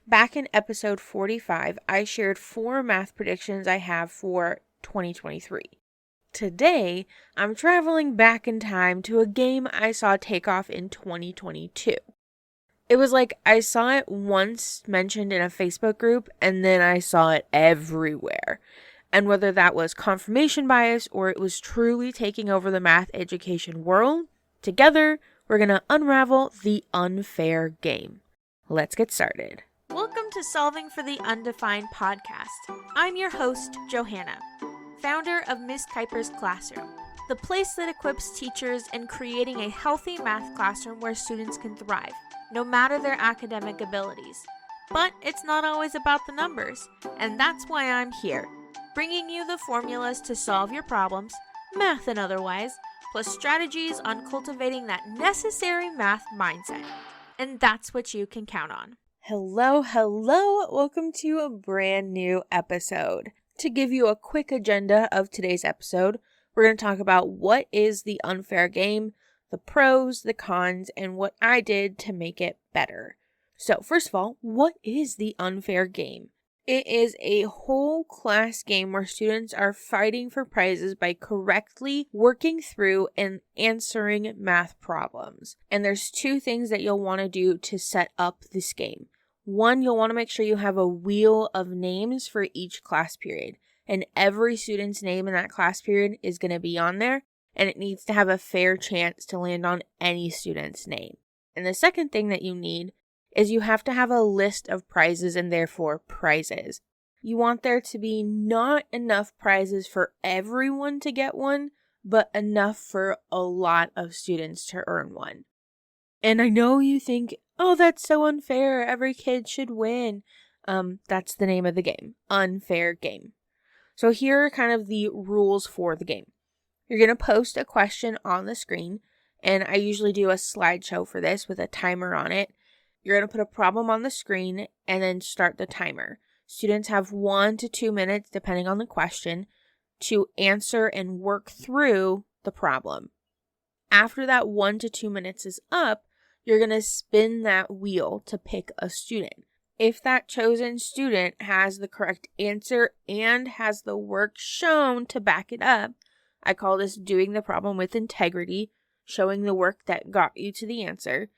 Back in episode 45, I shared 4 math predictions I have for 2023. Today, I'm traveling back in time to a game I saw take off in 2022. It was like I saw it once mentioned in a Facebook group, and then I saw it everywhere. And whether that was confirmation bias or it was truly taking over the math education world, together, we're going to unravel the unfair game. Let's get started. Welcome to Solving for the Undefined podcast. I'm your host, Johanna, founder of Ms. Kuiper's Classroom, the place that equips teachers in creating a healthy math classroom where students can thrive, no matter their academic abilities. But it's not always about the numbers, and that's why I'm here, bringing you the formulas to solve your problems, math and otherwise, plus strategies on cultivating that necessary math mindset. And that's what you can count on. Hello. Welcome to a brand new episode. To give you a quick agenda of today's episode, we're going to talk about what is the unfair game, the pros, the cons, and what I did to make it better. So first of all, what is the unfair game? It is a whole class game where students are fighting for prizes by correctly working through and answering math problems. And there's 2 things that you'll want to do to set up this game. One, you'll want to make sure you have a wheel of names for each class period. And every student's name in that class period is going to be on there. And it needs to have a fair chance to land on any student's name. And the second thing that you need is you have to have a list of prizes and therefore prizes. You want there to be not enough prizes for everyone to get one, but enough for a lot of students to earn one. And I know you think, oh, that's so unfair. Every kid should win. That's the name of the game. Unfair game. So here are kind of the rules for the game. You're going to post a question on the screen, and I usually do a slideshow for this with a timer on it. You're going to put a problem on the screen and then start the timer. Students have 1 to 2 minutes, depending on the question, to answer and work through the problem. After that 1 to 2 minutes is up, you're going to spin that wheel to pick a student. If that chosen student has the correct answer and has the work shown to back it up, I call this doing the problem with integrity, showing the work that got you to the answer.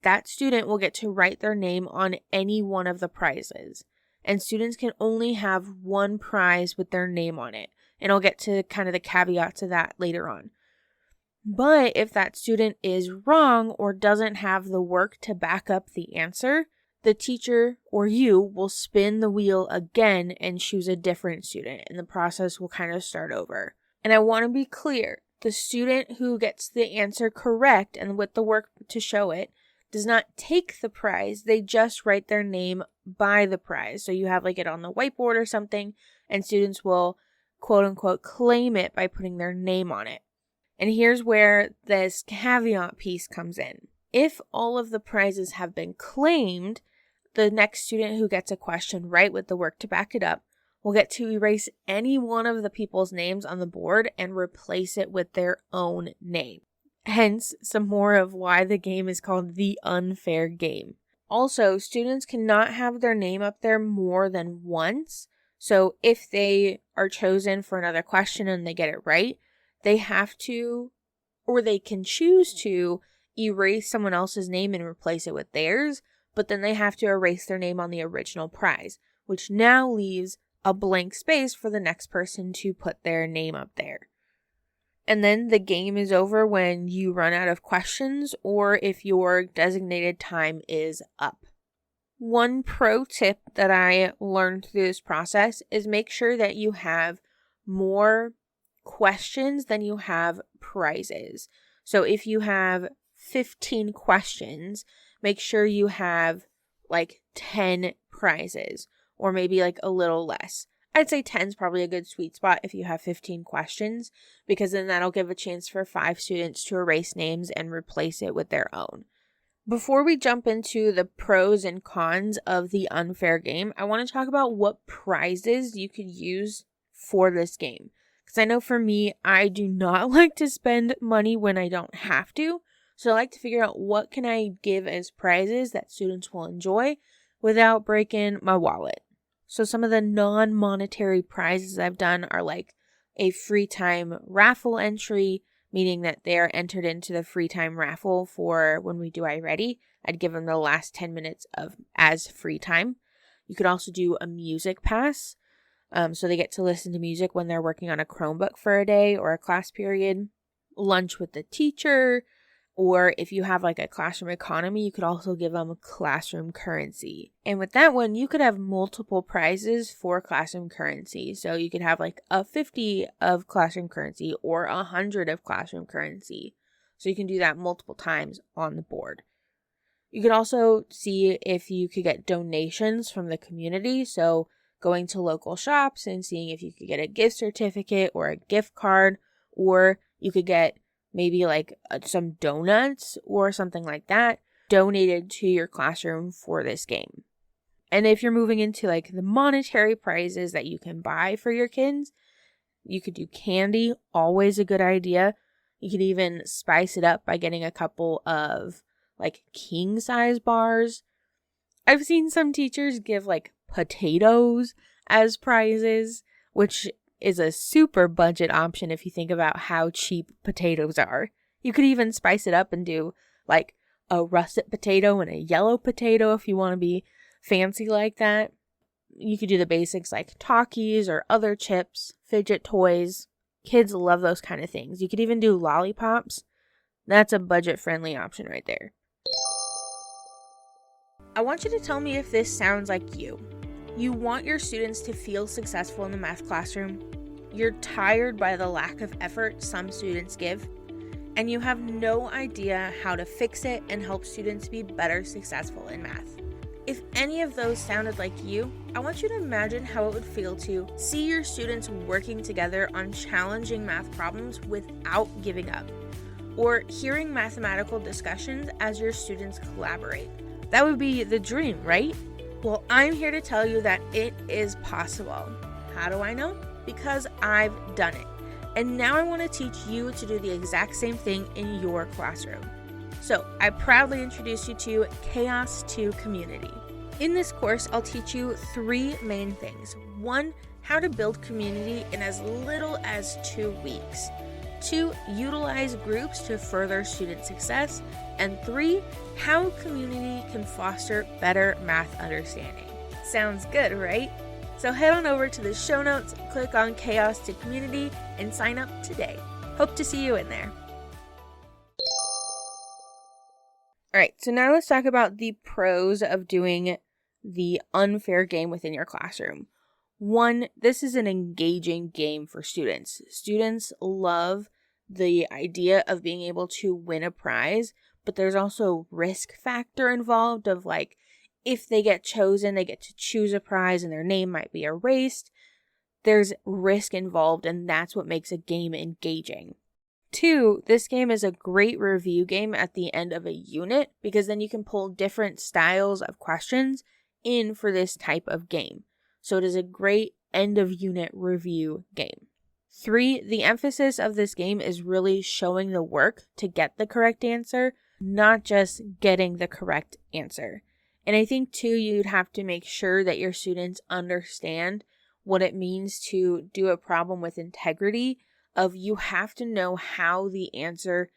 That student will get to write their name on any one of the prizes. And students can only have one prize with their name on it. And I'll get to kind of the caveat to that later on. But if that student is wrong or doesn't have the work to back up the answer, the teacher or you will spin the wheel again and choose a different student. And the process will kind of start over. And I want to be clear, the student who gets the answer correct and with the work to show it does not take the prize. They just write their name by the prize. So you have like it on the whiteboard or something, and students will quote unquote claim it by putting their name on it. And here's where this caveat piece comes in. If all of the prizes have been claimed, the next student who gets a question right with the work to back it up will get to erase any one of the people's names on the board and replace it with their own name. Hence, some more of why the game is called the unfair game. Also, students cannot have their name up there more than once. So if they are chosen for another question and they get it right, they have to, or they can choose to erase someone else's name and replace it with theirs, but then they have to erase their name on the original prize, which now leaves a blank space for the next person to put their name up there. And then the game is over when you run out of questions or if your designated time is up. One pro tip that I learned through this process is make sure that you have more questions than you have prizes. So if you have 15 questions, make sure you have like 10 prizes or maybe like a little less. I'd say 10 is probably a good sweet spot if you have 15 questions, because then that'll give a chance for 5 students to erase names and replace it with their own. Before we jump into the pros and cons of the unfair game, I want to talk about what prizes you could use for this game. Because I know for me, I do not like to spend money when I don't have to. So I like to figure out what can I give as prizes that students will enjoy without breaking my wallet. So some of the non-monetary prizes I've done are like a free time raffle entry, meaning that they're entered into the free time raffle for when we do iReady. I'd give them the last 10 minutes of as free time. You could also do a music pass. So they get to listen to music when they're working on a Chromebook for a day or a class period. Lunch with the teacher. Or if you have like a classroom economy, you could also give them classroom currency. And with that one, you could have multiple prizes for classroom currency. So you could have like a 50 of classroom currency or 100 of classroom currency. So you can do that multiple times on the board. You could also see if you could get donations from the community. So going to local shops and seeing if you could get a gift certificate or a gift card, or you could get maybe like some donuts or something like that donated to your classroom for this game. And if you're moving into like the monetary prizes that you can buy for your kids, you could do candy, always a good idea. You could even spice it up by getting a couple of like king size bars. I've seen some teachers give like potatoes as prizes, which is a super budget option if you think about how cheap potatoes are. You could even spice it up and do like a russet potato and a yellow potato if you want to be fancy like that. You could do the basics like Takis or other chips, fidget toys. Kids love those kind of things. You could even do lollipops. That's a budget-friendly option right there. I want you to tell me if this sounds like you. You want your students to feel successful in the math classroom. You're tired by the lack of effort some students give, and you have no idea how to fix it and help students be better successful in math. If any of those sounded like you, I want you to imagine how it would feel to see your students working together on challenging math problems without giving up, or hearing mathematical discussions as your students collaborate. That would be the dream, right? Well, I'm here to tell you that it is possible. How do I know? Because I've done it. And now I want to teach you to do the exact same thing in your classroom. So I proudly introduce you to Chaos 2 Community. In this course, I'll teach you 3 main things. 1, how to build community in as little as 2 weeks. 2, utilize groups to further student success. And 3, how community can foster better math understanding. Sounds good, right? So head on over to the show notes, click on Chaos 2 Community, and sign up today. Hope to see you in there. Alright, so now let's talk about the pros of doing the unfair game within your classroom. 1, this is an engaging game for students. Students love the idea of being able to win a prize, but there's also risk factor involved of like, if they get chosen, they get to choose a prize and their name might be erased. There's risk involved, and that's what makes a game engaging. 2, this game is a great review game at the end of a unit because then you can pull different styles of questions in for this type of game. So it is a great end of unit review game. 3, the emphasis of this game is really showing the work to get the correct answer, not just getting the correct answer. And I think too, you'd have to make sure that your students understand what it means to do a problem with integrity, of you have to know how the answer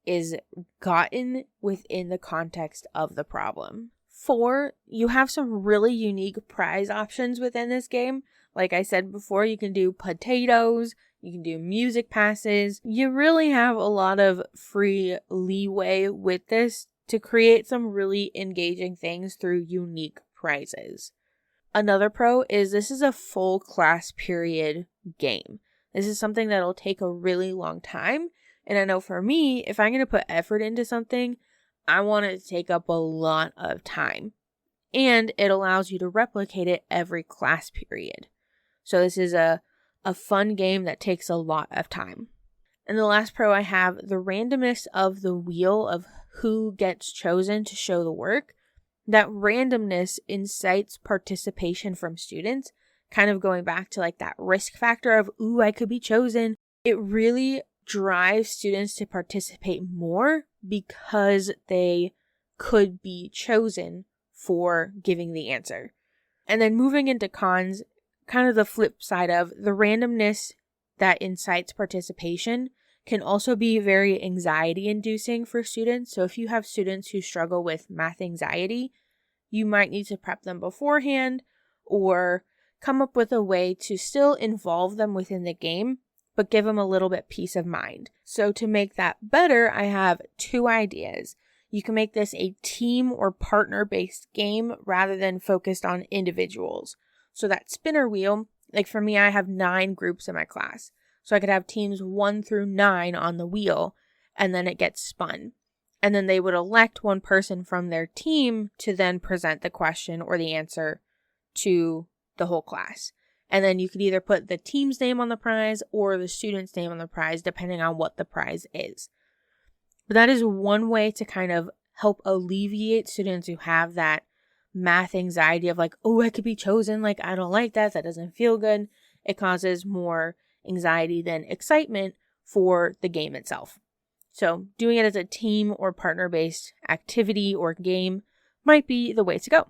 is gotten within the context of the problem. 4, you have some really unique prize options within this game. Like I said before, you can do potatoes, you can do music passes. You really have a lot of free leeway with this to create some really engaging things through unique prizes. Another pro is this is a full class period game. This is something that'll take a really long time. And I know for me, if I'm going to put effort into something, I want it to take up a lot of time. And it allows you to replicate it every class period. So this is a fun game that takes a lot of time. And the last pro I have, the randomness of the wheel of who gets chosen to show the work. That randomness incites participation from students, kind of going back to like that risk factor of, ooh, I could be chosen. It really drives students to participate more because they could be chosen for giving the answer. And then moving into cons, kind of the flip side of the randomness that incites participation can also be very anxiety inducing for students. So if you have students who struggle with math anxiety, you might need to prep them beforehand or come up with a way to still involve them within the game, but give them a little bit peace of mind. So to make that better, I have 2 ideas. You can make this a team or partner-based game rather than focused on individuals. So that spinner wheel, like for me, I have 9 groups in my class. So I could have teams 1 through 9 on the wheel, and then it gets spun. And then they would elect one person from their team to then present the question or the answer to the whole class. And then you could either put the team's name on the prize or the student's name on the prize, depending on what the prize is. But that is one way to kind of help alleviate students who have that math anxiety of like, oh, I could be chosen. Like, I don't like that. That doesn't feel good. It causes more anxiety than excitement for the game itself. So doing it as a team or partner-based activity or game might be the way to go.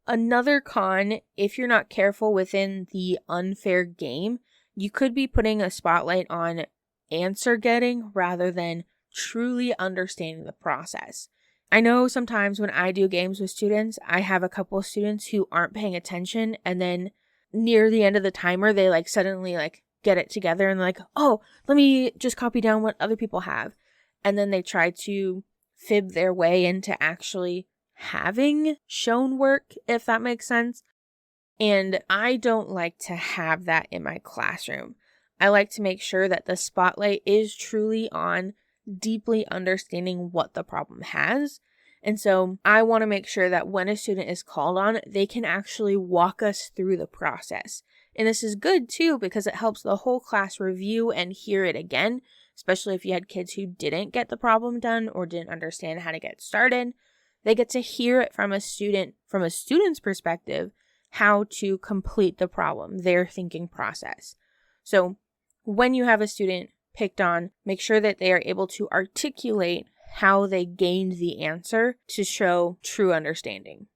Another con, if you're not careful within the unfair game, you could be putting a spotlight on answer getting rather than truly understanding the process. I know sometimes when I do games with students, I have a couple of students who aren't paying attention, and then near the end of the timer, they like suddenly like get it together and like, oh, let me just copy down what other people have. And then they try to fib their way into actually having shown work, if that makes sense. And I don't like to have that in my classroom. I like to make sure that the spotlight is truly on deeply understanding what the problem has. And so I want to make sure that when a student is called on, they can actually walk us through the process. And this is good too, because it helps the whole class review and hear it again, especially if you had kids who didn't get the problem done or didn't understand how to get started. They get to hear it from a student's perspective, how to complete the problem, their thinking process. So when you have a student picked on, make sure that they are able to articulate how they gained the answer to show true understanding.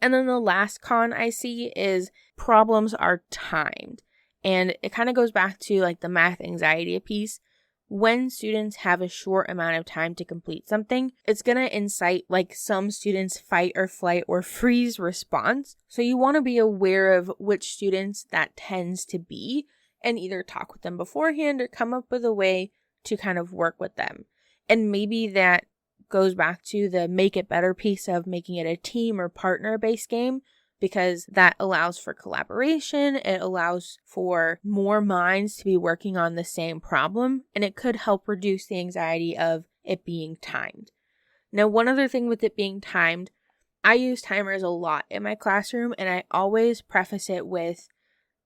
And then the last con I see is problems are timed. And it kind of goes back to like the math anxiety piece. When students have a short amount of time to complete something, it's going to incite like some students' fight or flight or freeze response. So you want to be aware of which students that tends to be and either talk with them beforehand or come up with a way to kind of work with them. And maybe that goes back to the make it better piece of making it a team or partner-based game, because that allows for collaboration, it allows for more minds to be working on the same problem, and it could help reduce the anxiety of it being timed. Now, one other thing with it being timed, I use timers a lot in my classroom, and I always preface it with,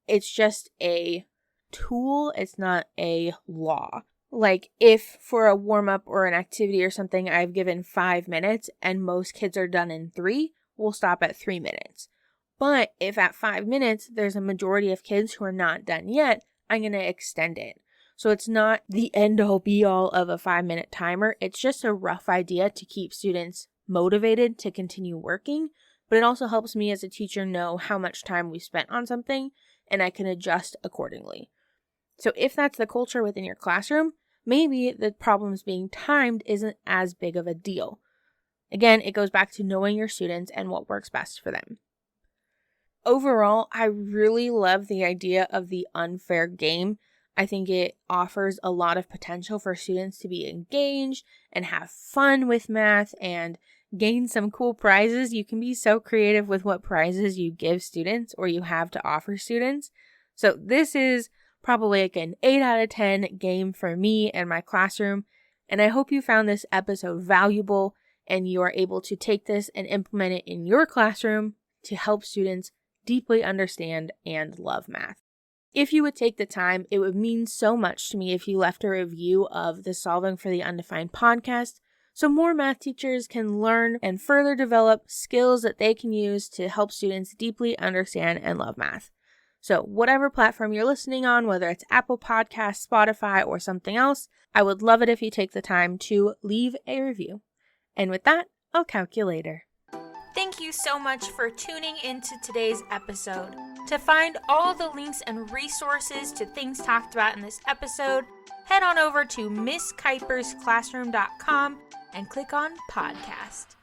it's just a tool, it's not a law. Like if for a warm-up or an activity or something, I've given 5 minutes and most kids are done in 3, we'll stop at 3 minutes. But if at 5 minutes, there's a majority of kids who are not done yet, I'm going to extend it. So it's not the end-all be-all of a 5-minute timer. It's just a rough idea to keep students motivated to continue working. But it also helps me as a teacher know how much time we spent on something, and I can adjust accordingly. So if that's the culture within your classroom, maybe the problems being timed isn't as big of a deal. Again, it goes back to knowing your students and what works best for them. Overall, I really love the idea of the unfair game. I think it offers a lot of potential for students to be engaged and have fun with math and gain some cool prizes. You can be so creative with what prizes you give students or you have to offer students. So this is probably like an 8 out of 10 game for me and my classroom. And I hope you found this episode valuable and you are able to take this and implement it in your classroom to help students deeply understand and love math. If you would take the time, it would mean so much to me if you left a review of the Solving for the Undefined podcast, so more math teachers can learn and further develop skills that they can use to help students deeply understand and love math. So whatever platform you're listening on, whether it's Apple Podcasts, Spotify, or something else, I would love it if you take the time to leave a review. And with that, I'll calc you later. Thank you so much for tuning into today's episode. To find all the links and resources to things talked about in this episode, head on over to MissKuipersClassroom.com and click on podcast.